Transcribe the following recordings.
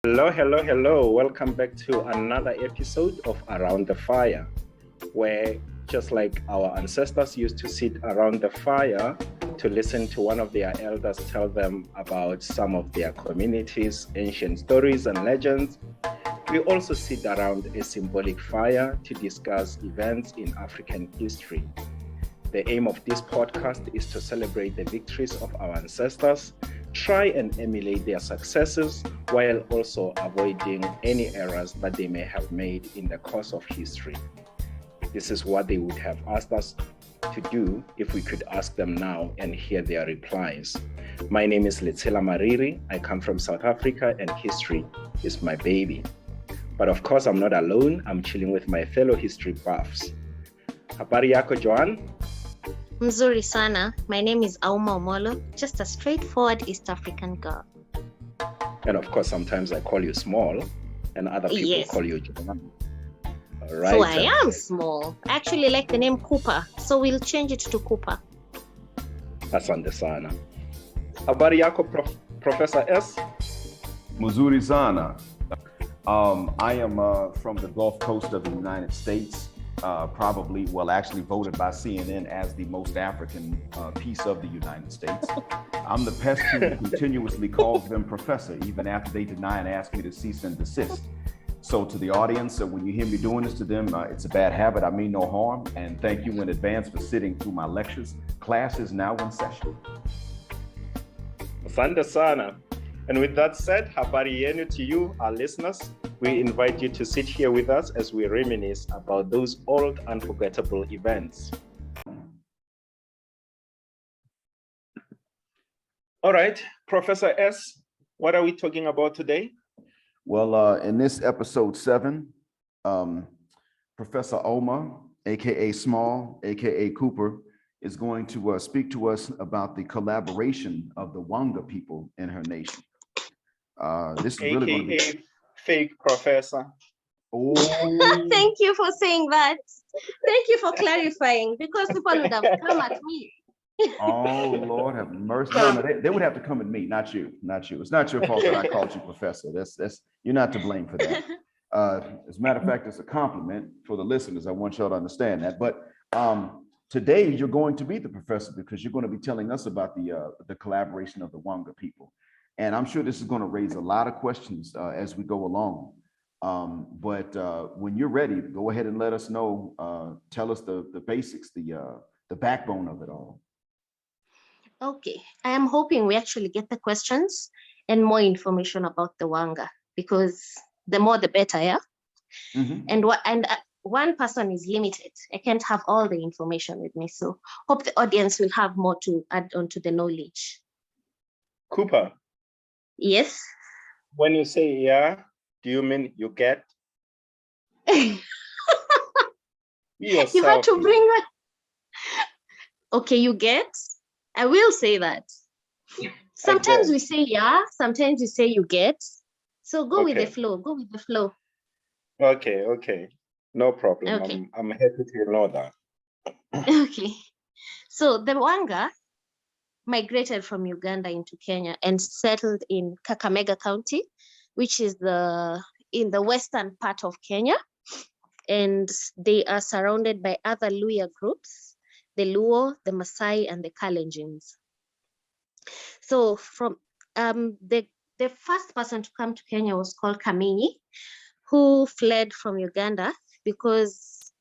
Hello, hello, hello. Welcome back to another episode of Around the Fire, where just like our ancestors used to sit around the fire to listen to one of their elders tell them about some of their communities' ancient stories and legends, we also sit around a symbolic fire to discuss events in African history. The aim of this podcast is to celebrate the victories of our ancestors, try and emulate their successes, while also avoiding any errors that they may have made in the course of history. This is what they would have asked us to do if we could ask them now and hear their replies. My name is Letsela Mariri. I come from South Africa and history is my baby. But of course, I'm not alone. I'm chilling with my fellow history buffs. Habari yako, Joan? Mzuri sana. My name is Auma Omolo, just a straightforward East African girl. And of course, sometimes I call you small and other people call you Joan. All right. So I am small. I actually like the name Cooper, so we'll change it to Cooper. Asante sana. Habari yako, Professor S? Mzuri sana. I am from the Gulf Coast of the United States. Actually voted by CNN as the most African piece of the United States. I'm the pest who continuously calls them professor, even after they deny and ask me to cease and desist. So to the audience, when you hear me doing this to them, it's a bad habit. I mean no harm. And thank you in advance for sitting through my lectures. Class is now in session. Asante sana. And with that said, habari yenu to you, our listeners. We invite you to sit here with us as we reminisce about those old unforgettable events. All right, Professor S, what are we talking about today? Well, in this episode 7, Professor Auma, aka Small, aka Cooper, is going to speak to us about the collaboration of the Wanga people in her nation. This is really going to be fake professor. Oh. Thank you for saying that. Thank you for clarifying, because people would have come at me. Oh, Lord have mercy. No, they would have to come at me, not you. It's not your fault that I called you professor. That's you're not to blame for that. As a matter of fact, it's a compliment for the listeners. I want y'all to understand that. But today you're going to be the professor because you're going to be telling us about the collaboration of the Wanga people. And I'm sure this is going to raise a lot of questions as we go along. But when you're ready, go ahead and let us know. Tell us the basics, the backbone of it all. Okay, I am hoping we actually get the questions and more information about the Wanga, because the more the better, yeah? Mm-hmm. And one person is limited. I can't have all the information with me. So hope the audience will have more to add on to the knowledge. Cooper. Yes. When you say yeah, do you mean you get? You had to bring that. Okay, you get? I will say that. Sometimes we say yeah, sometimes we say you get. So go with the flow. Okay. No problem. Okay. I'm happy to know that. Okay. So the Wanga migrated from Uganda into Kenya and settled in Kakamega County, which is in the western part of Kenya. And they are surrounded by other Luya groups, the Luo, the Maasai, and the Kalenjins. So from the first person to come to Kenya was called Kaminyi, who fled from Uganda because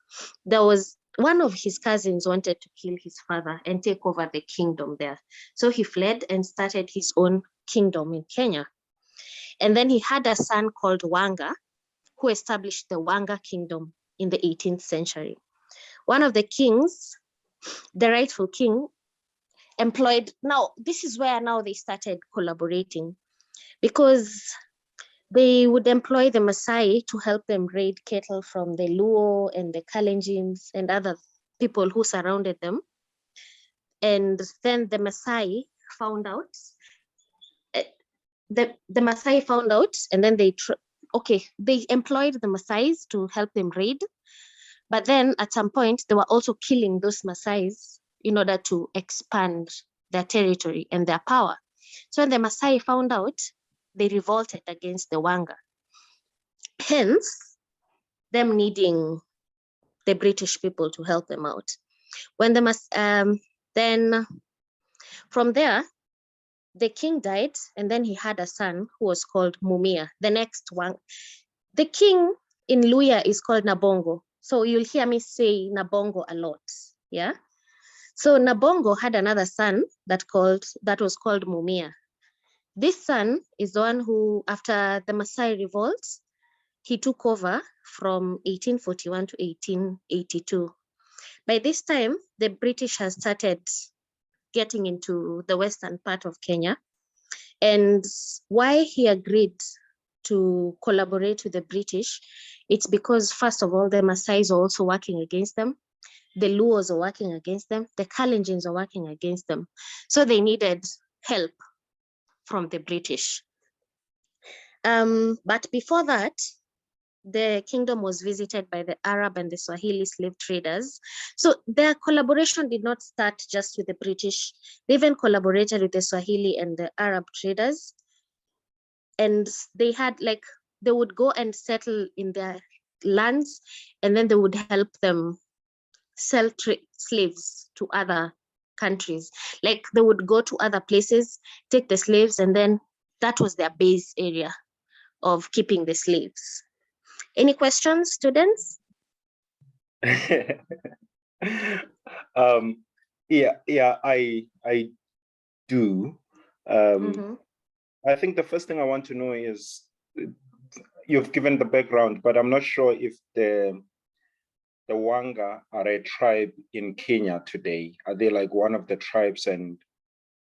there was one of his cousins wanted to kill his father and take over the kingdom there. So he fled and started his own kingdom in Kenya. And then he had a son called Wanga, who established the Wanga kingdom in the 18th century. One of the kings, the rightful king, this is where now they started collaborating, because they would employ the Maasai to help them raid cattle from the Luo and the Kalenjins and other people who surrounded them. And then the Maasai found out. The Maasai found out, and then they employed the Maasais to help them raid. But then at some point, they were also killing those Maasais in order to expand their territory and their power. So when the Maasai found out, they revolted against the Wanga. Hence, them needing the British people to help them out. When they must, then from there, the king died, and then he had a son who was called Mumia. The next one, the king in Luya is called Nabongo. So you'll hear me say Nabongo a lot, yeah? So Nabongo had another son that was called Mumia. This son is the one who, after the Maasai revolt, he took over from 1841 to 1882. By this time, the British has started getting into the western part of Kenya. And why he agreed to collaborate with the British, it's because, first of all, the Maasais are also working against them. The Luos are working against them. The Kalenjins are working against them. So they needed help from the British. But before that, the kingdom was visited by the Arab and the Swahili slave traders. So their collaboration did not start just with the British. They even collaborated with the Swahili and the Arab traders. And they had they would go and settle in their lands, and then they would help them sell slaves to other countries. Like they would go to other places, take the slaves, and then that was their base area of keeping the slaves. Any questions, students? Yeah, I do. I think the first thing I want to know is, you've given the background, but I'm not sure if the Wanga are a tribe in Kenya today. Are they like one of the tribes? And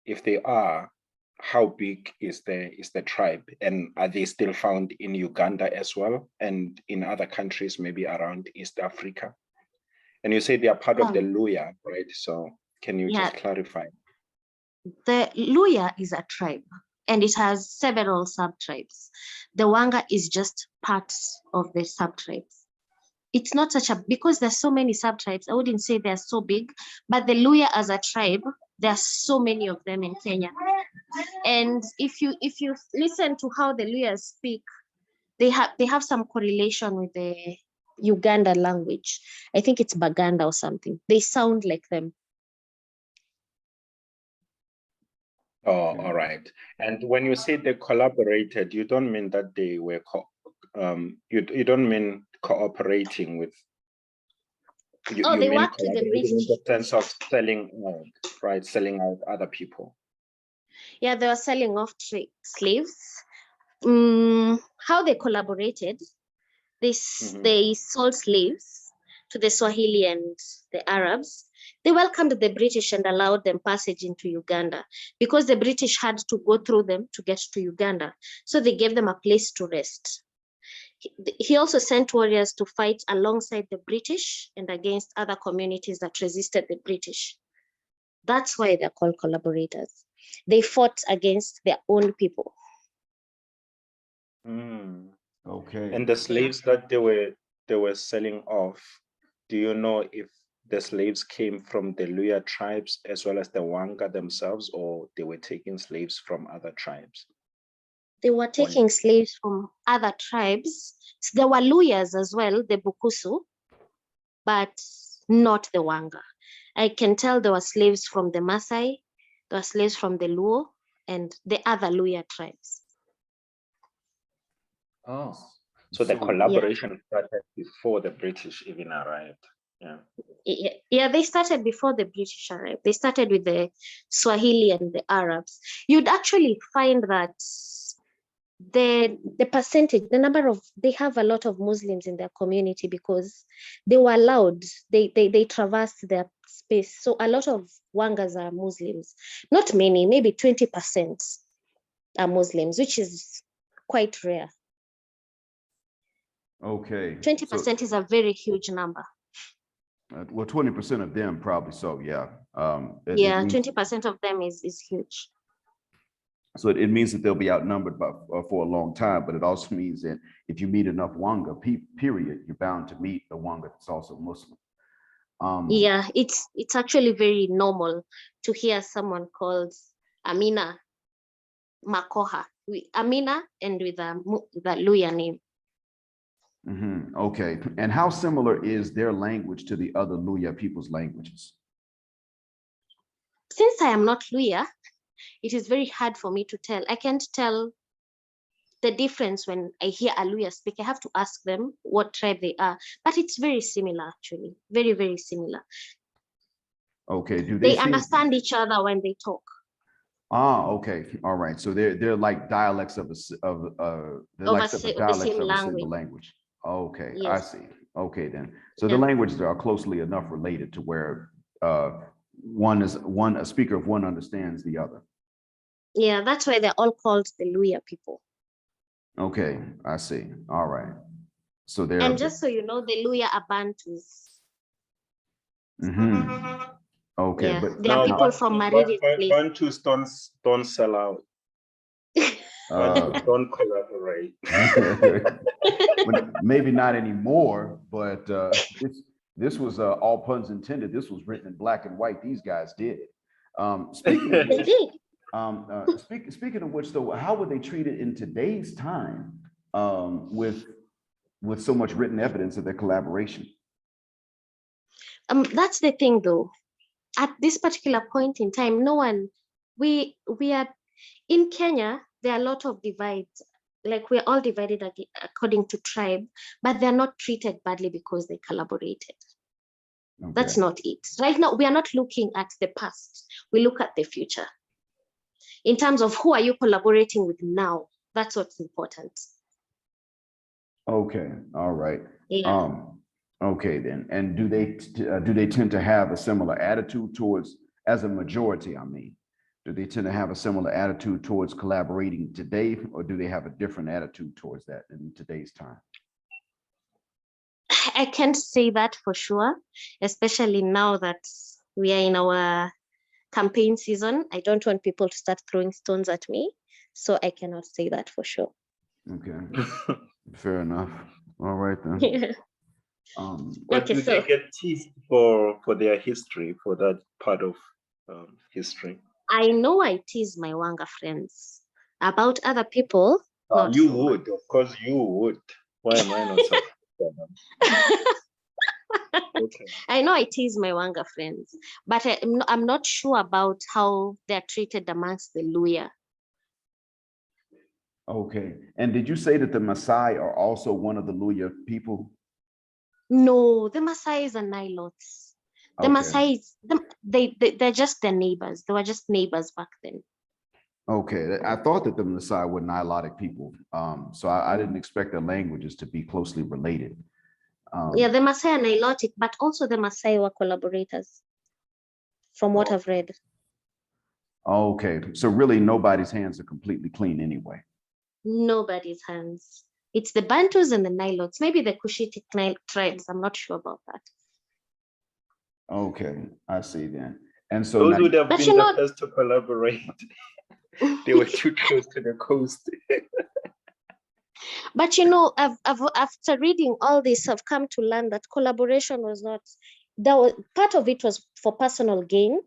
if they are, how big is the tribe? And are they still found in Uganda as well, and in other countries, maybe around East Africa? And you say they are part of the Luya, right? So can you just clarify? The Luya is a tribe, and it has several sub-tribes. The Wanga is just part of the sub-tribes. It's not because there's so many sub-tribes, I wouldn't say they're so big, but the Luya as a tribe, there are so many of them in Kenya. And if you listen to how the Luyas speak, they have some correlation with the Uganda language. I think it's Baganda or something. They sound like them. Oh, all right. And when you say they collaborated, you don't mean that they were you don't mean cooperating with. You they mean worked with the British in the sense of selling out, right? Selling out other people. Yeah, they were selling off slaves. How they collaborated, they sold slaves to the Swahili and the Arabs. They welcomed the British and allowed them passage into Uganda because the British had to go through them to get to Uganda. So they gave them a place to rest. He also sent warriors to fight alongside the British and against other communities that resisted the British. That's why they're called collaborators. They fought against their own people. Okay. And the slaves that they were selling off, do you know if the slaves came from the Luya tribes as well as the Wanga themselves, or they were taking slaves from other tribes? They were taking slaves from other tribes. So there were Luyas as well, the Bukusu, but not the Wanga. I can tell there were slaves from the Maasai, there were slaves from the Luo, and the other Luya tribes. Oh, so the collaboration started before the British even arrived. Yeah, they started before the British arrived. They started with the Swahili and the Arabs. You'd actually find that the percentage, they have a lot of Muslims in their community because they were allowed, they traversed their space. So a lot of Wangas are Muslims. Not many, maybe 20% are Muslims, which is quite rare. Okay. 20% is a very huge number. Well, 20% of them probably so, yeah. 20% of them is huge. So it means that they'll be outnumbered for a long time, but it also means that if you meet enough Wanga, period, you're bound to meet a Wanga that's also Muslim. Yeah, it's actually very normal to hear someone called Amina Makoha Amina and with the Luya name. Okay. And how similar is their language to the other Luya people's languages? Since I am not Luya, it is very hard for me to tell. I can't tell the difference when I hear a Luya speak. I have to ask them what tribe they are, but it's very similar actually, very, very similar. Okay, do they understand each other when they talk? Ah, okay, all right. So they're like dialects of a single language. Okay, yes. I see. Okay, then. So the languages are closely enough related to where a speaker of one understands the other. Yeah, that's why they're all called the Luya people. Okay, I see. All right. So they're just so you know, the Luya are Bantus. Okay, yeah, but there are people from Mariri. Bantus don't sell out. Don't collaborate. Maybe not anymore, but this was all puns intended. This was written in black and white. These guys did. Speaking of which, though, how would they treat it in today's time with so much written evidence of their collaboration? That's the thing, though. At this particular point in time, no one. We are in Kenya. There are a lot of divides. Like we're all divided according to tribe, but they're not treated badly because they collaborated. Okay. That's not it. Right now, we are not looking at the past. We look at the future. In terms of who are you collaborating with now? That's what's important. Okay. All right. Yeah. Okay then. And do they tend to have a similar attitude towards, as a majority, I mean? Do they tend to have a similar attitude towards collaborating today, or do they have a different attitude towards that in today's time? I can't say that for sure, especially now that we are in our campaign season. I don't want people to start throwing stones at me, so I cannot say that for sure. Okay, fair enough. All right then. Yeah. But do they get teased for their history, for that part of history? I know I tease my Wanga friends. About other people, you would, of course you would. Why am I not so? Okay. I know I tease my Wanga friends, but I'm not sure about how they're treated amongst the Luya. Okay. And did you say that the Maasai are also one of the Luya people? No, the Maasais are Nilots. The Maasais, they're just their neighbors. They were just neighbors back then. Okay, I thought that the Maasai were Nilotic people. So I didn't expect their languages to be closely related. Yeah, the Maasai are Nilotic, but also the Maasai were collaborators, from what I've read. Okay, so really nobody's hands are completely clean anyway. Nobody's hands. It's the Bantus and the Nilots, maybe the Cushitic tribes. I'm not sure about that. Okay, I see then. And so those would have been the first to collaborate. They were too close to the coast. But you know, after reading all this, I've come to learn that collaboration was not, part of it was for personal gain.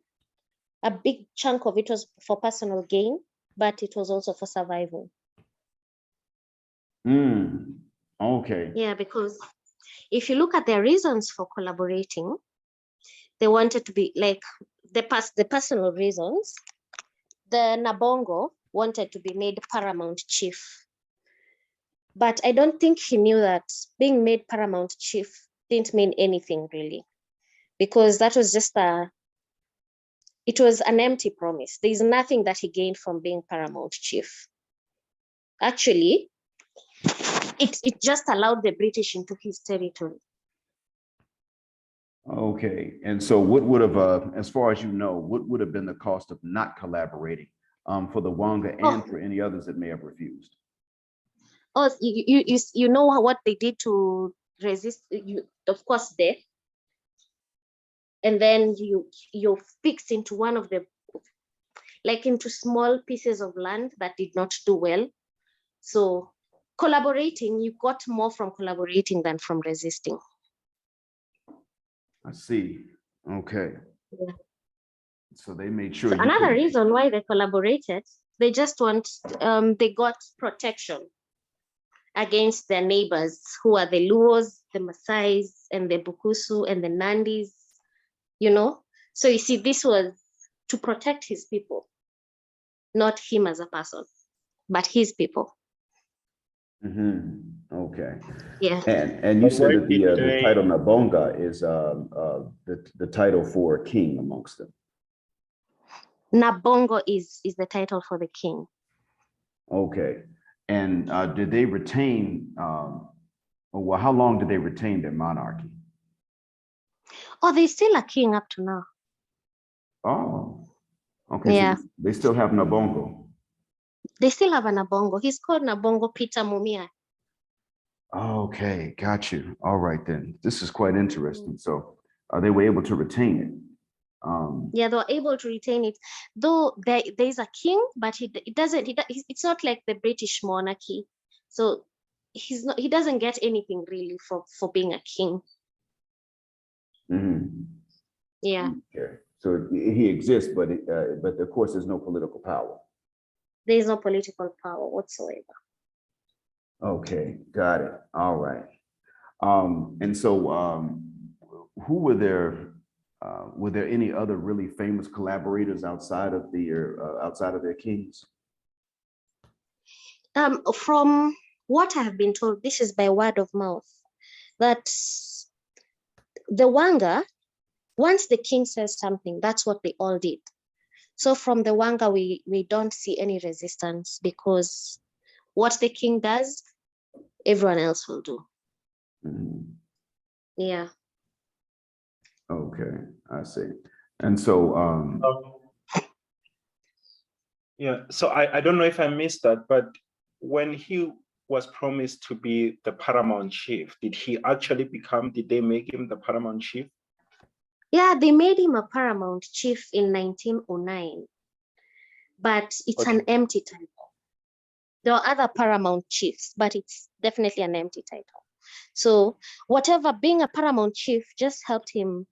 A big chunk of it was for personal gain, but it was also for survival. Okay. Yeah, because if you look at their reasons for collaborating, they wanted to be like the personal reasons. The Nabongo wanted to be made paramount chief. But I don't think he knew that being made paramount chief didn't mean anything really, because that was just it was an empty promise. There's nothing that he gained from being paramount chief. Actually, it just allowed the British into his territory. Okay, and so what would have, as far as you know, what would have been the cost of not collaborating for the Wanga and for any others that may have refused? Oh, you know what they did to resist, of course, death. And then you're fixed into one of the, like into small pieces of land that did not do well. So collaborating, you got more from collaborating than from resisting. I see. Okay. Yeah. So they made sure. So another reason why they collaborated They just want, they got protection against their neighbors, who are the Luos, the Maasais, and the Bukusu, and the Nandis, you know? So you see, this was to protect his people, not him as a person, but his people. Okay. Yeah. And you But said where that did the title Nabonga is the title for a king amongst them. Nabongo is the title for the king. Okay. And did they retain, well, how long did they retain their monarchy? Oh, they're still a king up to now. Oh, okay. Yeah. So they still have Nabongo. They still have a Nabongo. He's called Nabongo Peter Mumia. Okay, got you. All right then. This is quite interesting. So they were able to retain it. Yeah, they were able to retain it. Though there's a king, but it's not like the British monarchy. So he doesn't get anything really for being a king. Yeah. Okay. So he exists, but of course there's no political power. There is no political power whatsoever. Okay, got it. All right. And so who were there? Were there any other really famous collaborators outside of their kings? From what I have been told, this is by word of mouth, that the Wanga, once the king says something, that's what they all did. So from the Wanga, we don't see any resistance, because what the king does, everyone else will do. Yeah. Okay, I see. And so yeah, so I don't know if I missed that, but when he was promised to be the paramount chief, did they make him the paramount chief? Yeah, they made him a paramount chief in 1909, but it's an empty title. There are other paramount chiefs, but it's definitely an empty title. So whatever, being a paramount chief just helped him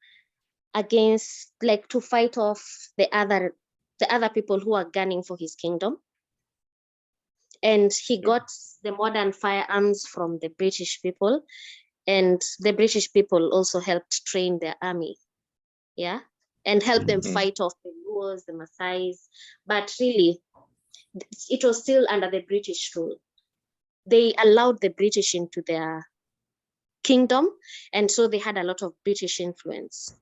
against, like, to fight off the other people who are gunning for his kingdom. And he got the modern firearms from the British people, and the British people also helped train their army. Yeah. And help them fight off the Luos, the Maasais. But really, it was still under the British rule. They allowed the British into their kingdom, and so they had a lot of British influence.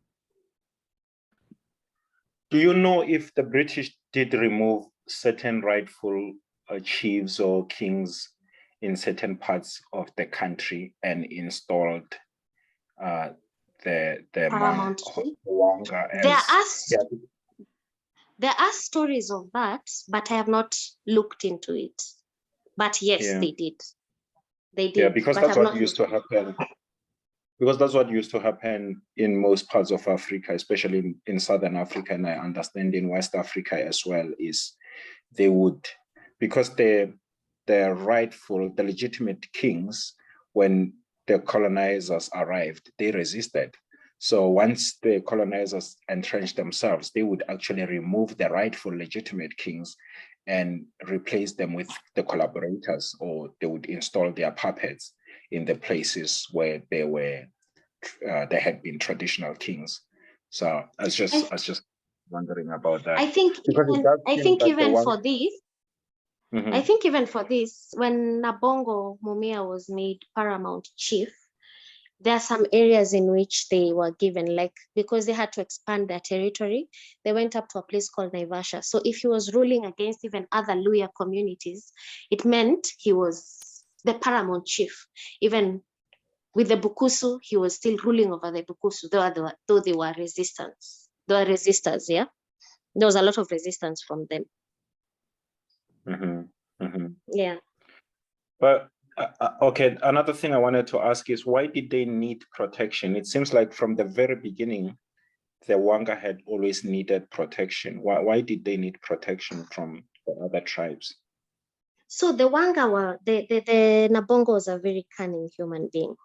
Do you know if the British did remove certain rightful chiefs or kings in certain parts of the country and installed the Paramount chief? Wanga There are stories of that, but I have not looked into it. But yes, they did. They did. Yeah, because that's what used to happen. Because that's what used to happen in most parts of Africa, especially in Southern Africa, and I understand in West Africa as well, is they would, because the legitimate kings, when the colonizers arrived, they resisted. So once the colonizers entrenched themselves, they would actually remove the rightful legitimate kings and replace them with the collaborators, or they would install their puppets in the places where they had been traditional kings. So I was just wondering about that. I think even for this, I think even for this, when Nabongo Mumia was made paramount chief, there are some areas in which they were given, like, because they had to expand their territory, they went up to a place called Naivasha. So if he was ruling against even other Luya communities, it meant he was the paramount chief. Even with the Bukusu, he was still ruling over the Bukusu, though they were resistance. They were resistors, yeah? There was a lot of resistance from them. Yeah. But okay, another thing I wanted to ask is, why did they need protection? It seems like from the very beginning, the Wanga had always needed protection. Why did they need protection from the other tribes? So the Wanga were, the Nabongo was a very cunning human being.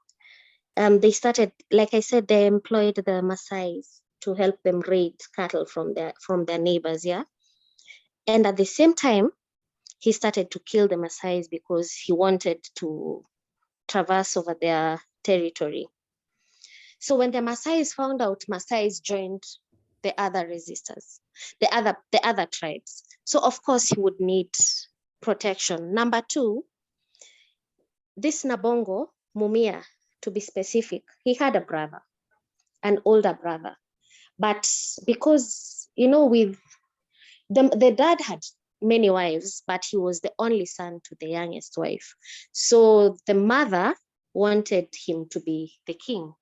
They started, like I said, they employed the Maasais to help them raid cattle from their neighbors, yeah? And at the same time, he started to kill the Maasais because he wanted to traverse over their territory. So when the Maasais found out, Maasais joined the other resistors, the other tribes. So of course he would need protection. Number two, this Nabongo, Mumia, to be specific, he had a brother, an older brother. But because, with the dad had many wives, but he was the only son to the youngest wife. So the mother wanted him to be the king.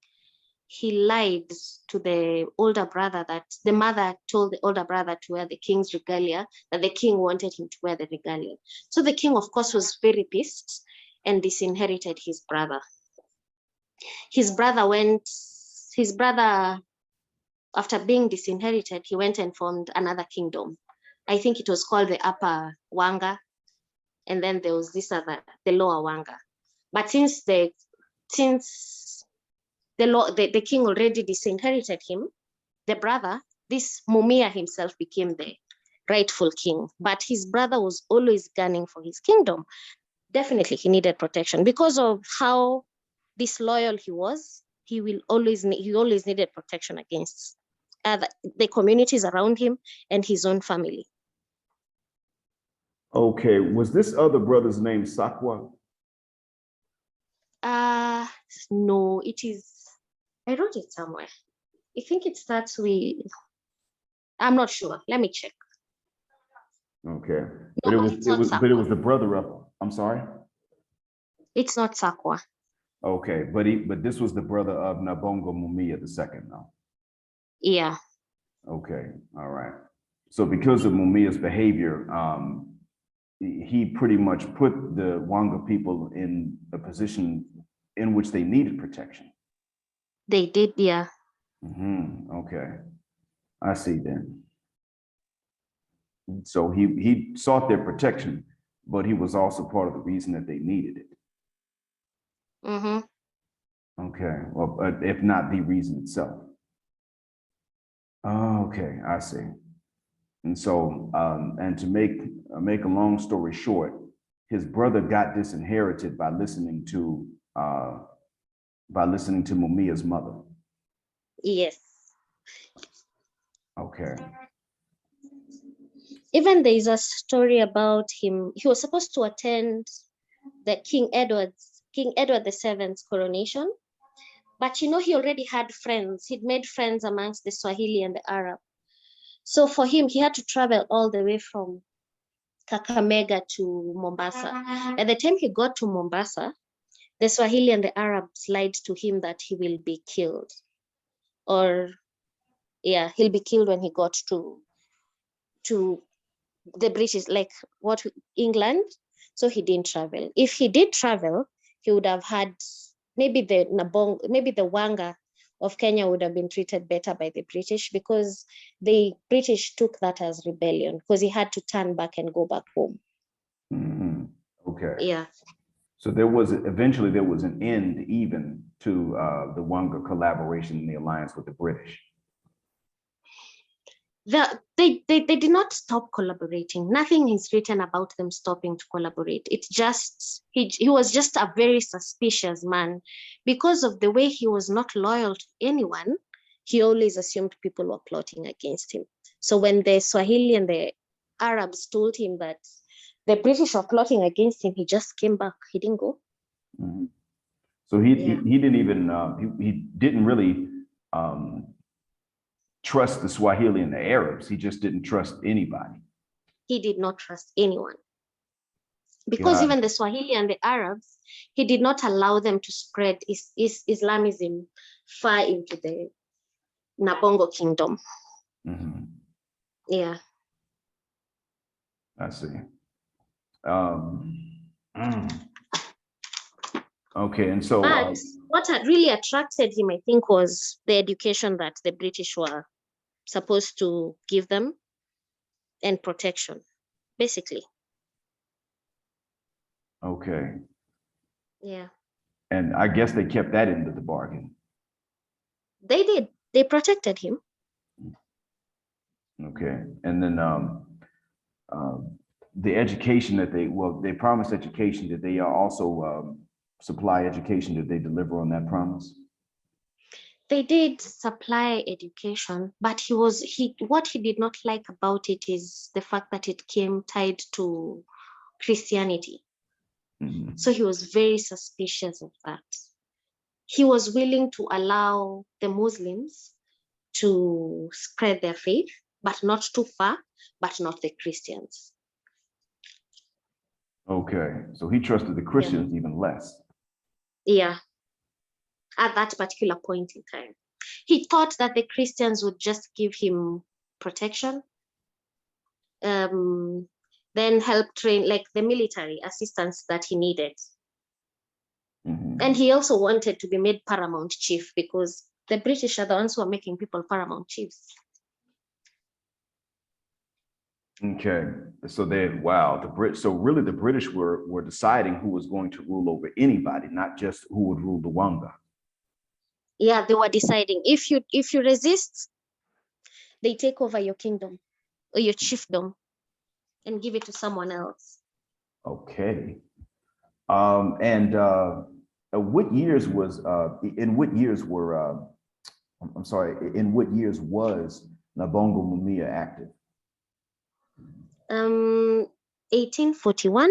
He lied to the older brother that the mother told the older brother to wear the king's regalia, that the king wanted him to wear the regalia. So the king, of course, was very pissed and disinherited his brother. His brother, after being disinherited, he went and formed another kingdom. I think it was called the Upper Wanga. And then there was the Lower Wanga. But since the king already disinherited him, the brother, this Mumia himself, became the rightful king. But his brother was always gunning for his kingdom. Definitely he needed protection because of how disloyal he was. He always needed protection against the communities around him and his own family. Okay, was this other brother's name Sakwa? No, it is. I wrote it somewhere. I think it starts with. I'm not sure. Let me check. Okay, No, but it was the brother of. I'm sorry. It's not Sakwa. Okay, but this was the brother of Nabongo Mumia II, though. Yeah. Okay, all right. So because of Mumia's behavior, he pretty much put the Wanga people in a position in which they needed protection. They did, yeah. Okay, I see then. So he sought their protection, but he was also part of the reason that they needed it. Okay, well, if not the reason itself. Okay, I see. And so, and to make a long story short, his brother got disinherited by listening to Mumia's mother. Yes. Okay. Even there is a story about him. He was supposed to attend the King Edward VII's coronation, but he already had friends. He'd made friends amongst the Swahili and the Arab. So for him, he had to travel all the way from Kakamega to Mombasa. At the time he got to Mombasa, the Swahili and the Arabs lied to him that he will be killed. He'll be killed when he got to the British, England. So he didn't travel. If he did travel, he would have had maybe the Wanga of Kenya would have been treated better by the British, because the British took that as rebellion, because he had to turn back and go back home. Okay. Yeah. So eventually there was an end even to the Wanga collaboration in the alliance with the British. They did not stop collaborating. Nothing is written about them stopping to collaborate. It's just, he was just a very suspicious man. Because of the way he was not loyal to anyone, he always assumed people were plotting against him. So when the Swahili and the Arabs told him that the British were plotting against him, he just came back. He didn't go. So he didn't even, he didn't really trust the Swahili and the Arabs. He just didn't trust anybody. He did not trust anyone. Because even the Swahili and the Arabs, he did not allow them to spread Islamism far into the Nabongo kingdom. Yeah. I see. Okay, and so. But what had really attracted him, I think, was the education that the British were supposed to give them and protection, basically. Okay. Yeah. And I guess they kept that into the bargain. They did. They protected him. Okay. And then the education that they promised education, did they also supply education? Did they deliver on that promise? They did supply education, but what he did not like about it is the fact that it came tied to Christianity. Mm-hmm. So he was very suspicious of that. He was willing to allow the Muslims to spread their faith, but not too far, but not the Christians. Okay, so he trusted the Christians even less. Yeah, at that particular point in time. He thought that the Christians would just give him protection, then help train, like the military assistance that he needed. Mm-hmm. And he also wanted to be made paramount chief because the British are the ones who are making people paramount chiefs. Okay, so so really the British were deciding who was going to rule over anybody, not just who would rule the Wanga. Yeah, they were deciding if you resist, they take over your kingdom or your chiefdom and give it to someone else. Okay. And what years was in what years were I'm sorry, in what years was Nabongo Mumia active? 1841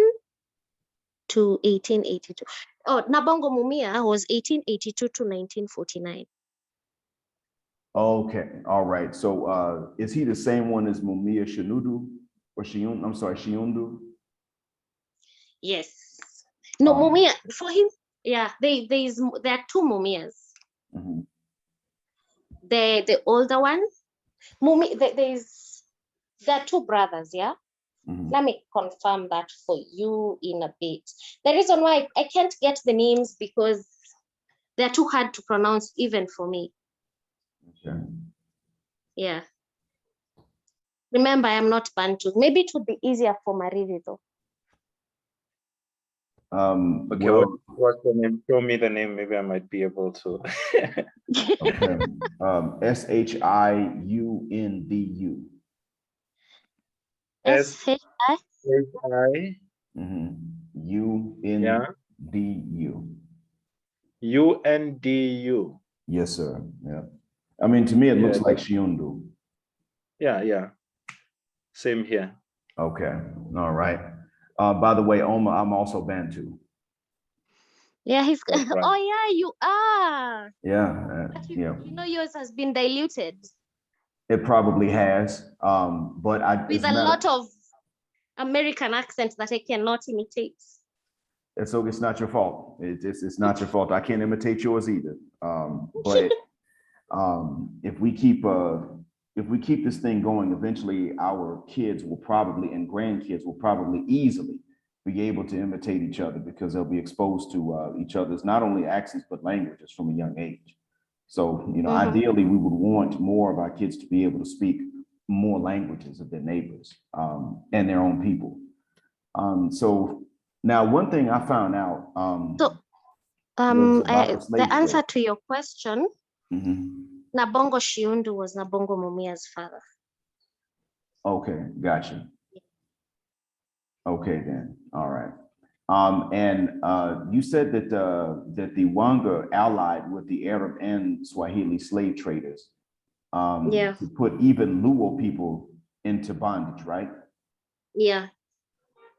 to 1882. Oh, Nabongo Mumia was 1882 to 1949. Okay, all right. So is he the same one as Mumia Shinudu or Shiun? I'm sorry, Shiundu? Yes. No, Mumia for him. Yeah, there are two Mumias. Mm-hmm. The older one, there are two brothers. Yeah. Mm-hmm. Let me confirm that for you in a bit. The reason why I can't get the names because they're too hard to pronounce even for me. Okay. Yeah. Remember, I'm not Bantu. Maybe it would be easier for Mariri though. Okay, well, what's the name? Show me the name. Maybe I might be able to. okay. Shiundu. S-H-I? S-H-I. UNDU. UNDU. Yes, sir. Yeah. I mean, to me, it looks like Shiundu. Yeah. Same here. Okay. All right. By the way, Oma, I'm also Bantu. Yeah, he's. Right. Oh, yeah, you are. Yeah. You know, yours has been diluted. It probably has. But with a lot of American accent that I cannot imitate. It's not your fault. It's not your fault. I can't imitate yours either. But if we keep this thing going, eventually our kids will probably and grandkids will probably easily be able to imitate each other because they'll be exposed to each other's not only accents but languages from a young age. So ideally, we would want more of our kids to be able to speak more languages of their neighbors and their own people. So now, one thing I found out. The answer to your question, Nabongo Shiundu was Nabongo Mumia's father. Okay, gotcha. Okay, then, all right. And you said that the Wanga allied with the Arab and Swahili slave traders to put even Luo people into bondage, right? Yeah.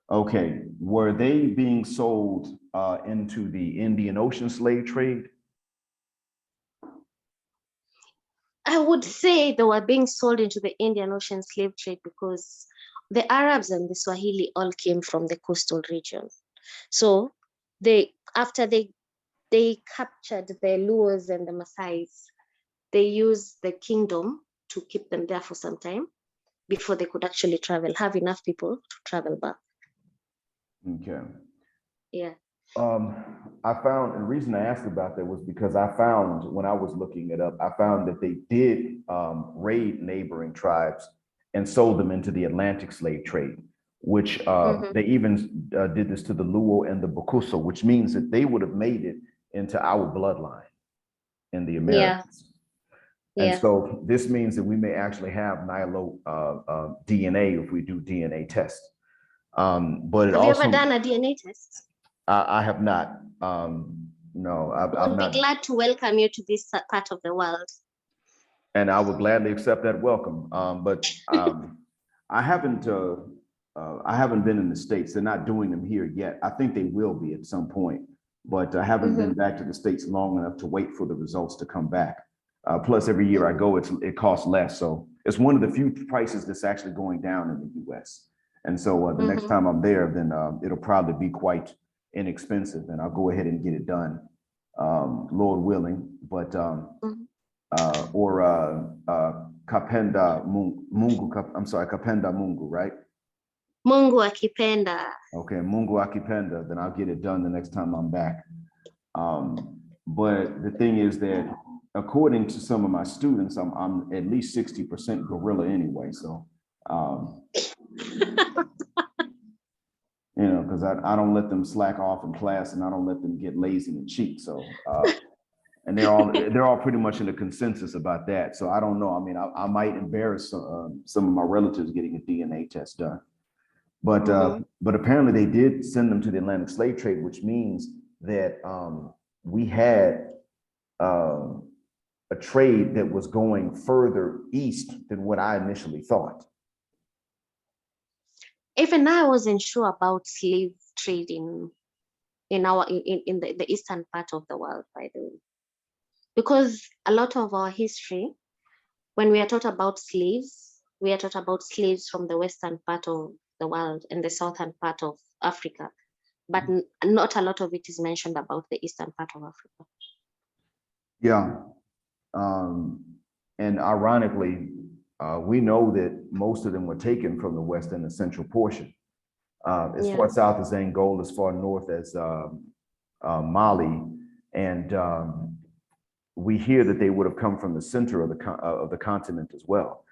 Okay, were they being sold into the Indian Ocean slave trade? I would say they were being sold into the Indian Ocean slave trade because the Arabs and the Swahili all came from the coastal region. So after they captured the Luos and the Maasais, they used the kingdom to keep them there for some time before they could actually have enough people to travel back. Okay. Yeah. I found, and the reason I asked about that was because I found, when I was looking it up, I found that they did raid neighboring tribes and sold them into the Atlantic slave trade, which they even did this to the Luo and the Bokuso, which means that they would have made it into our bloodline in the Americas. Yeah. And so this means that we may actually have Nilo DNA if we do DNA tests. But it Have also, you ever done a DNA test? I have not. No, I'll be glad to welcome you to this part of the world. And I would gladly accept that welcome. But I haven't been in the States. They're not doing them here yet. I think they will be at some point, but I haven't been back to the States long enough to wait for the results to come back. Plus, every year I go, it costs less. So it's one of the few prices that's actually going down in the US. And so the next time I'm there, then it'll probably be quite inexpensive, and I'll go ahead and get it done, Lord willing. But Kapenda Mungu, I'm sorry, Kapenda Mungu, right? Mungu akipenda. Okay, Mungu akipenda, then I'll get it done the next time I'm back. But the thing is that according to some of my students, I'm at least 60% gorilla anyway. So, you know, because I don't let them slack off in class, and I don't let them get lazy and cheat. So, and they're all pretty much in a consensus about that. So I don't know. I mean, I might embarrass some of my relatives getting a DNA test done. But apparently they did send them to the Atlantic slave trade, which means that we had a trade that was going further east than what I initially thought. Even I wasn't sure about slave trade in the eastern part of the world, by the way, because a lot of our history, when we are taught about slaves, we are taught about slaves from the western part of the world and the southern part of Africa, but not a lot of it is mentioned about the eastern part of Africa. Yeah, and ironically, we know that most of them were taken from the western and central portion. As far south as Angola, as far north as Mali, and we hear that they would have come from the center of the continent as well.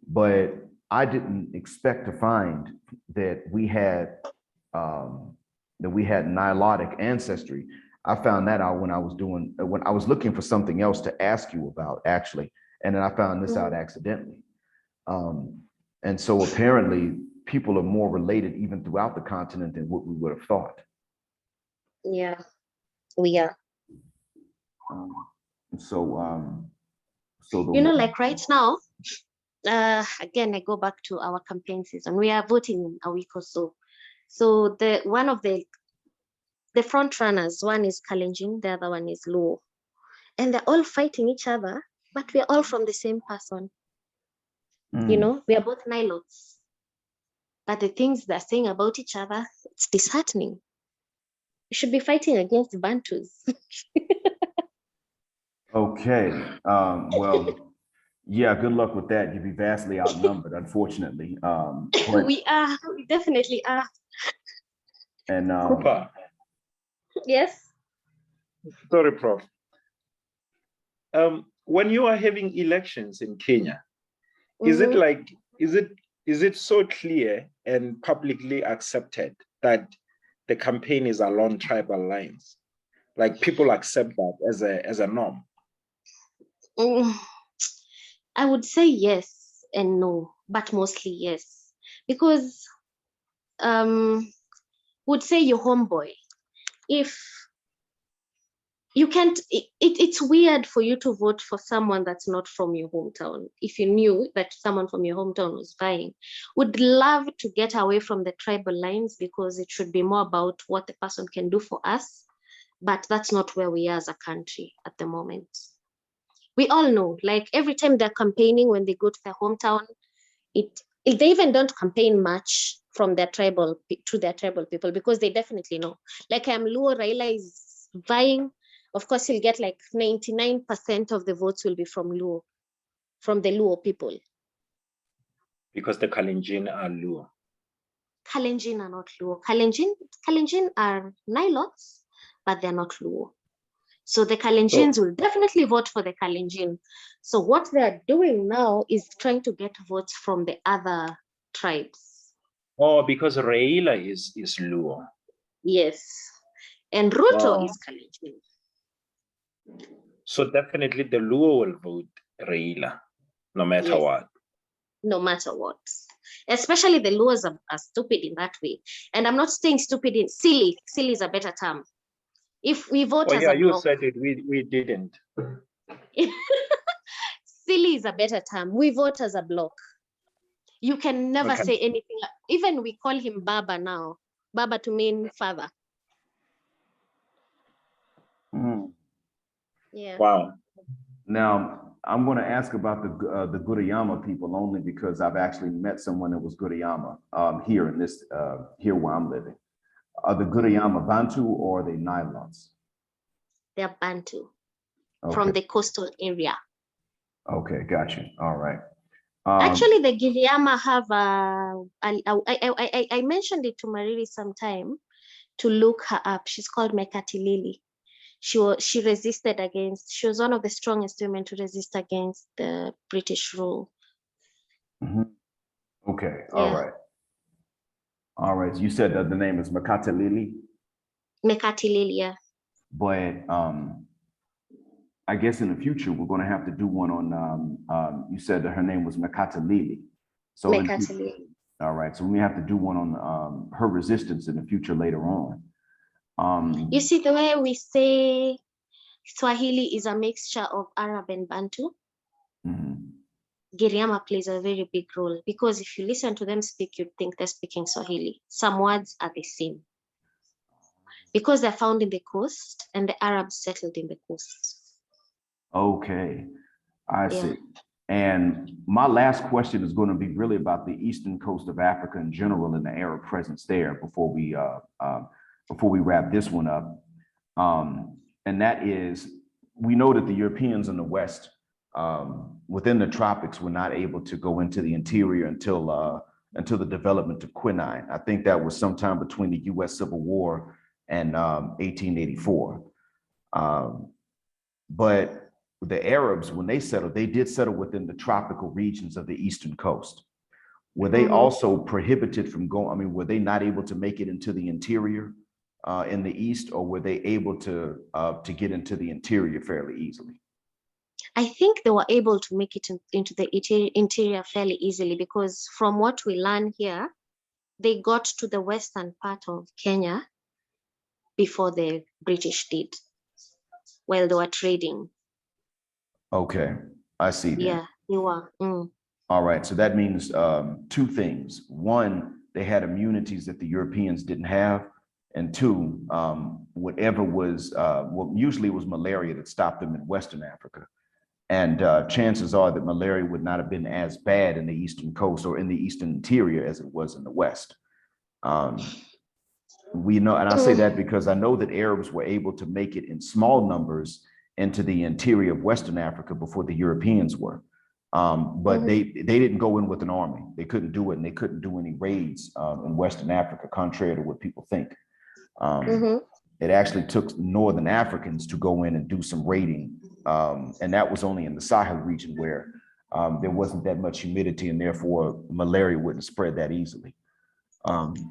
But I didn't expect to find that we had Nilotic ancestry. I found that out when I was looking for something else to ask you about, actually, and then I found this out accidentally. And so apparently people are more related even throughout the continent than what we would have thought. Yeah, we are. So you know, like right now, again, I go back to our campaign season. We are voting in a week or so. So one of the front runners, one is Kalenjin, the other one is Luo. And they're all fighting each other, but we're all from the same person. You know, we are both Nilots. But the things they're saying about each other, it's disheartening. We should be fighting against Bantus. Okay, well, yeah, good luck with that. You'll be vastly outnumbered, unfortunately. We definitely are. And Cooper. Yes. Sorry, Prof. When you are having elections in Kenya, is it so clear and publicly accepted that the campaign is along tribal lines? Like people accept that as a norm? I would say yes and no, but mostly yes, because would say your homeboy, if you can't, it's weird for you to vote for someone that's not from your hometown. If you knew that someone from your hometown was vying, would love to get away from the tribal lines, because it should be more about what the person can do for us. But that's not where we are as a country at the moment. We all know, like every time they're campaigning, when they go to their hometown, they even don't campaign much from their tribal to their tribal people, because they definitely know. Like Luo, Raila is vying. Of course, he'll get like 99% of the votes will be from Luo, from the Luo people. Because the Kalenjin are Luo. Kalenjin are not Luo. Kalenjin are Nilots, but they're not Luo. So the Kalenjins will definitely vote for the Kalenjin. So what they're doing now is trying to get votes from the other tribes. Oh, because Raila is Luo. Yes. And Ruto is Kalenjin. So definitely the Luo will vote Raila, no matter what. No matter what. Especially the Luos are stupid in that way. And I'm not saying stupid in silly. Silly is a better term. If we vote as a you block, said it. We didn't. silly is a better term. We vote as a block. You can never say anything. Even we call him Baba now. Baba to mean father. Yeah. Wow. Now, I'm going to ask about the Guriyama people only because I've actually met someone that was Guriyama here in this here where I'm living. Are the Guriyama Bantu or are they Nilots? They're Bantu from the coastal area. Okay, got you. All right. Actually, the Giriama have I mentioned it to Mariri sometime to look her up. She's called Mekatilili. She resisted against, she was one of the strongest women to resist against the British rule. Okay, all right. All right, you said that the name is Mekatilili? Mekatilili, yeah. But I guess in the future, we're going to have to do one on, you said that her name was Mekatilili. So Mekatilili. All right, so we have to do one on her resistance in the future later on. You see, the way we say Swahili is a mixture of Arab and Bantu. Giriama plays a very big role because if you listen to them speak, you'd think they're speaking Swahili. Some words are the same because they're found in the coast and the Arabs settled in the coast. Okay, I see. And my last question is going to be really about the eastern coast of Africa in general and the Arab presence there before we wrap this one up. And that is, we know that the Europeans in the West, within the tropics, were not able to go into the interior until the development of quinine. I think that was sometime between the U.S. Civil War and 1884. But the Arabs, when they settled, they did settle within the tropical regions of the eastern coast. Were they also prohibited from going? I mean, were they not able to make it into the interior in the east, or were they able to get into the interior fairly easily? I think they were able to make it into the interior fairly easily because from what we learn here, they got to the western part of Kenya before the British did, while they were trading. Okay, I see. Yeah, they were. All right, so that means two things. One, they had immunities that the Europeans didn't have. And two, whatever was, well, usually it was malaria that stopped them in Western Africa. And chances are that malaria would not have been as bad in the eastern coast or in the eastern interior as it was in the West. We know, and I say that because I know that Arabs were able to make it in small numbers into the interior of Western Africa before the Europeans were. But they didn't go in with an army. They couldn't do it, and they couldn't do any raids in Western Africa, contrary to what people think. It actually took Northern Africans to go in and do some raiding. And that was only in the Sahel region where there wasn't that much humidity, and therefore malaria wouldn't spread that easily.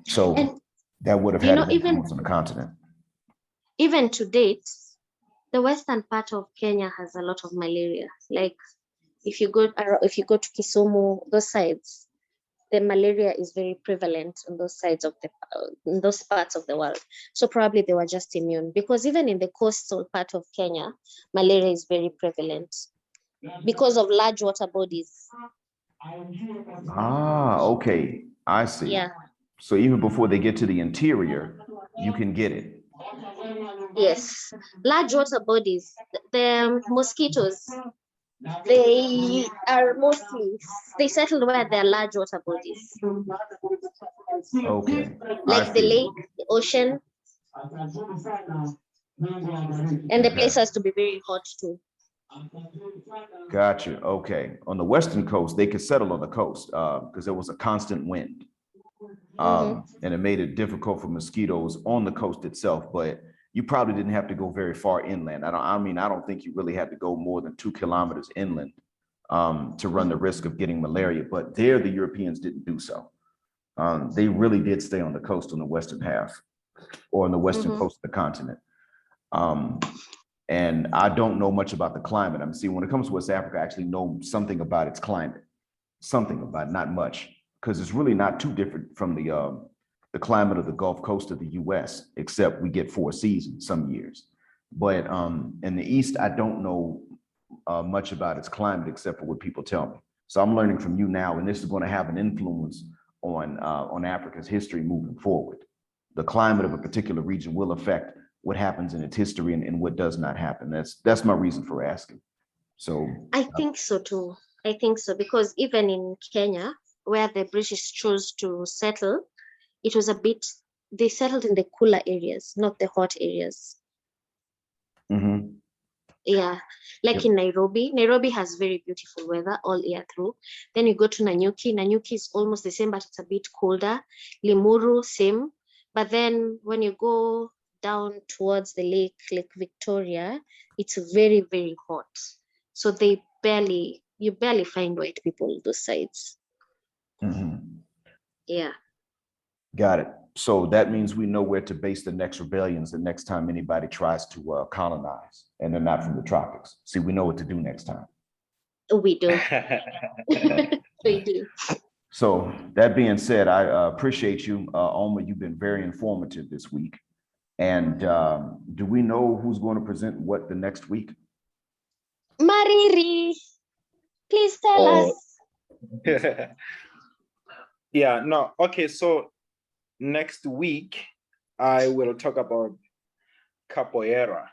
So that would have had an influence on the continent. Even to date, the western part of Kenya has a lot of malaria. Like if you go to Kisumu, those sides, the malaria is very prevalent on those sides of in those parts of the world. So probably they were just immune, because even in the coastal part of Kenya, malaria is very prevalent because of large water bodies. Okay, I see. Yeah. So even before they get to the interior, you can get it. Yes, large water bodies. The mosquitoes, they settle where there are large water bodies. Okay. Like the lake, the ocean. And the place has to be very hot too. Gotcha. Okay. On the western coast, they could settle on the coast because there was a constant wind. And it made it difficult for mosquitoes on the coast itself, but you probably didn't have to go very far inland. I don't think you really had to go more than 2 kilometers inland to run the risk of getting malaria, but there the Europeans didn't do so. They really did stay on the coast on the western half or on the western coast of the continent. And I don't know much about the climate. See, when it comes to West Africa, I actually know something about its climate, something about it, not much. because it's really not too different from the climate of the Gulf Coast of the US, except we get 4 seasons some years. But in the East, I don't know much about its climate except for what people tell me. So I'm learning from you now, and this is going to have an influence on Africa's history moving forward. The climate of a particular region will affect what happens in its history and what does not happen. That's my reason for asking. So I think so too. I think so, because even in Kenya, where the British chose to settle, it was they settled in the cooler areas, not the hot areas. mm-hmm. Yeah, like in Nairobi. Nairobi has very beautiful weather all year through. Then you go to Nanyuki. Nanyuki is almost the same, but it's a bit colder. Limuru, same. But then when you go down towards the Lake Victoria, it's very, very hot. So you barely find white people on those sides. Mm-hmm. Yeah. Got it. So that means we know where to base the next rebellions the next time anybody tries to colonize and they're not from the tropics. See, we know what to do next time. We do. We do. So that being said, I appreciate you, Auma. You've been very informative this week. And do we know who's going to present what the next week? Mariri, please tell us. Yeah, no, okay, so next week I will talk about Capoeira.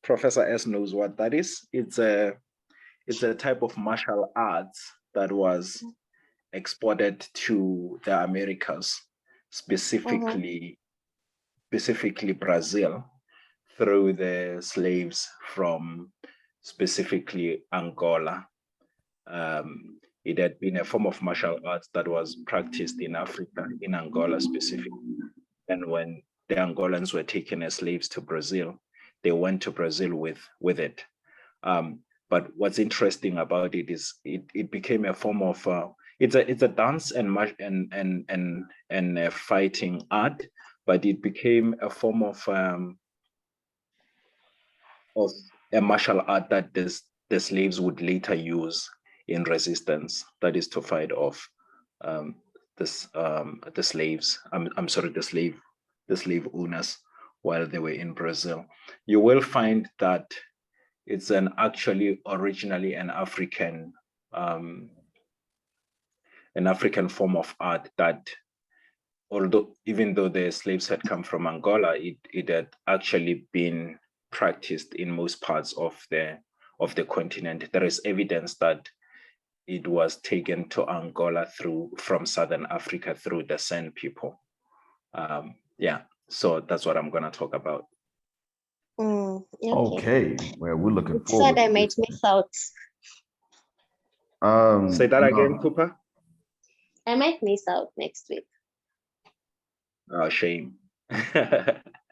Professor S knows what that is. It's a type of martial arts that was exported to the Americas, specifically Brazil, through the slaves from specifically Angola. It had been a form of martial arts that was practiced in Africa, in Angola specifically. And when the Angolans were taken as slaves to Brazil, they went to Brazil with it. But what's interesting about it is it became a form of it's a dance and a fighting art, but it became a form of a martial art that the slaves would later use in resistance. That is to fight off the slaves. I'm sorry, the slave owners while they were in Brazil. You will find that it's actually originally an African form of art that, even though the slaves had come from Angola, it had actually been practiced in most parts of the continent. There is evidence that it was taken to Angola from Southern Africa through the San people. Yeah, so that's what I'm going to talk about. Okay. Well, we're looking forward. Sad I might miss out. Say that again, Cooper. I might miss out next week. Oh, shame.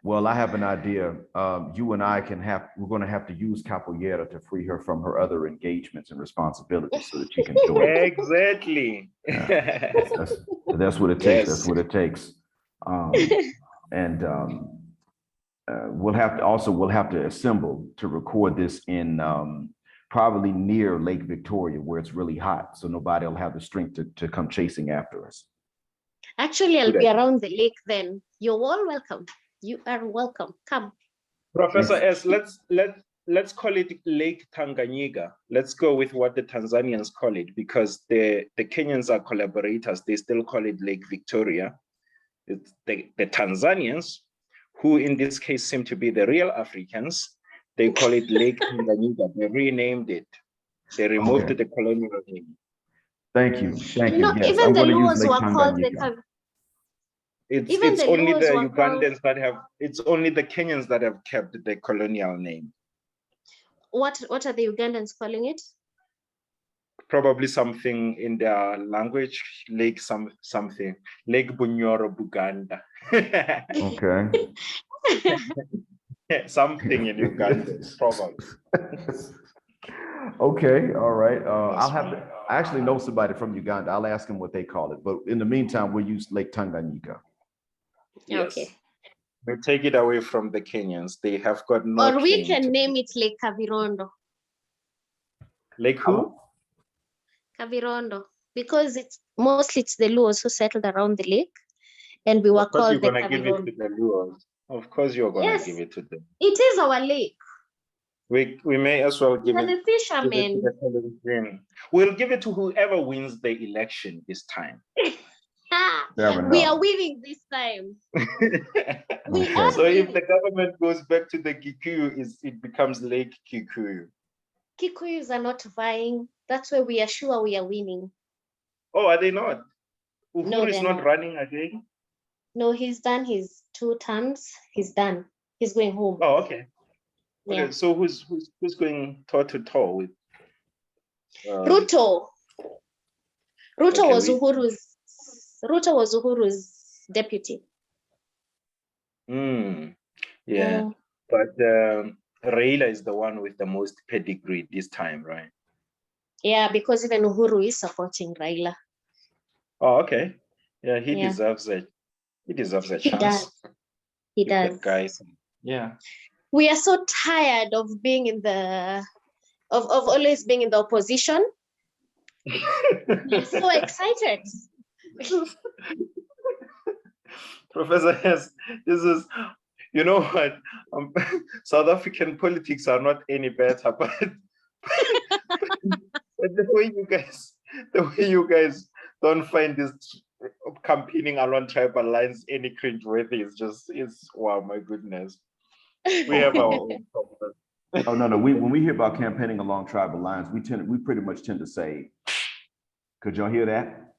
Well, I have an idea. You and I we're going to have to use Capoeira to free her from her other engagements and responsibilities so that she can join. Exactly. Yeah. That's what it takes. Yes. That's what it takes. We'll have to assemble to record this in probably near Lake Victoria, where it's really hot, so nobody will have the strength to come chasing after us. Actually, I'll be around the lake then. You're all welcome. You are welcome. Come. Professor S, let's call it Lake Tanganyika. Let's go with what the Tanzanians call it, because the Kenyans are collaborators. They still call it Lake Victoria. It's the Tanzanians, who in this case seem to be the real Africans, they call it Lake Tanganyika. They renamed it. They removed the colonial name. Thank you. Thank you. Yes, even I'm the going to use Luos Lake were called Tanganyika. It's only the Ugandans that have, it's only the Kenyans that have kept the colonial name. What are the Ugandans calling it? Probably something in their language, Lake something, Lake Bunyoro Buganda. Okay. Something in Uganda, probably. Okay, all right. I actually know somebody from Uganda. I'll ask him what they call it. But in the meantime, we'll use Lake Tanganyika. Yes. Okay. We take it away from the Kenyans. They have got no. Or we can name it Lake Kavirondo. Lake who? Kavirondo. because it's the Luos who settled around the lake, and we were Of course called you're the gonna give it Cameroon. to the Luos. Of course you're gonna Yes. give it to them. It is our lake. We may as well give They're it, the give it to fishermen. the Cameroon. We'll give it to whoever wins the election this time. We are winning this time. We Okay. are So if winning. the government goes back to the Kikuyu, it becomes Lake Kikuyu. Kikuyus are not vying. That's why we are sure we are winning. Oh, are they not? Uhuru No, is they're not not. running again? No, he's done his 2 terms. He's done. He's going home. Oh, okay. Okay, Yeah. so who's going toe to toe with Ruto. Ruto okay, was Uhuru's deputy. Yeah, but Raila is the one with the most pedigree this time, right? Yeah, because even Uhuru is supporting Raila. Oh, okay. Yeah, he Yeah. deserves it. He deserves a He chance. does. He Give that does. guy some- Yeah. We are so tired of being of always being in the opposition. We're so excited. Professor, yes, this is, you know what? South African politics are not any better, but the way you guys don't find this campaigning along tribal lines any cringeworthy is wow, my goodness. We have our own problems. Oh, no. When we hear about campaigning along tribal lines, we pretty much tend to say, could y'all hear that?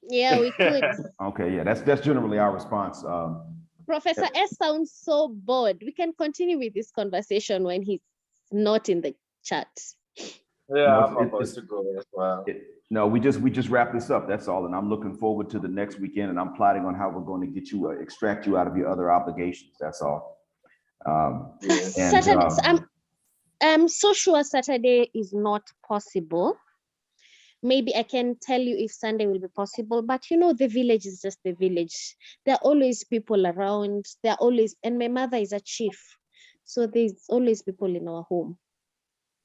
Yeah, we could. Okay, yeah, that's generally our response. Professor S sounds so bored. We can continue with this conversation when he's not in the chat. Yeah, I'm about to go as well. No, we just wrap this up. That's all. And I'm looking forward to the next weekend, and I'm plotting on how we're going to get you, extract you out of your other obligations. That's all. Saturday, I'm so sure Saturday is not possible. Maybe I can tell you if Sunday will be possible, but you know, the village is just the village. There are always people around. And my mother is a chief. So there's always people in our home.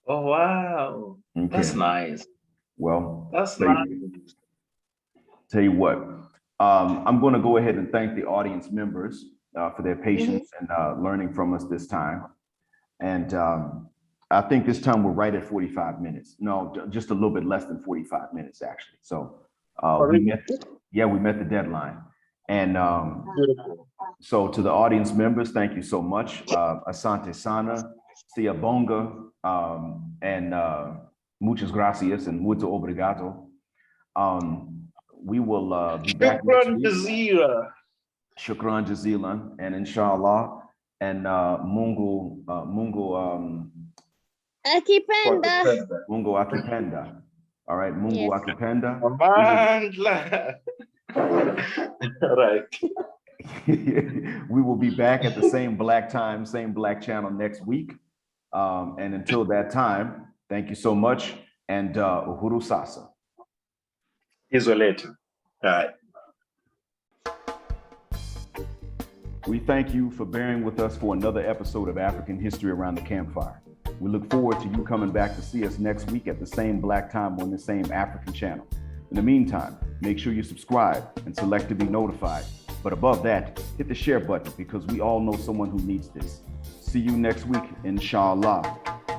Oh, wow. Okay. That's nice. Well, That's nice. Tell you what, I'm going to go ahead and thank the audience members for their patience and learning from us this time. And I think this time we're right at 45 minutes. No, just a little bit less than 45 minutes, actually. So we met the deadline. And so to the audience members, thank you so much. Asante Sana, Siyabonga, and muchas gracias and muito obrigado. We will be back next week. Shukran jazilan, and inshallah, and Mungu Akipenda. Mungu akipenda. All right, Mungu akipenda. Right. We will be back at the same black time, same black channel next week. And until that time, thank you so much, and Uhuru Sasa. Isolated. All right. We thank you for bearing with us for another episode of African History Around the Campfire. We look forward to you coming back to see us next week at the same black time on the same African channel. In the meantime, make sure you subscribe and select to be notified. But above that, hit the share button because we all know someone who needs this. See you next week, inshallah.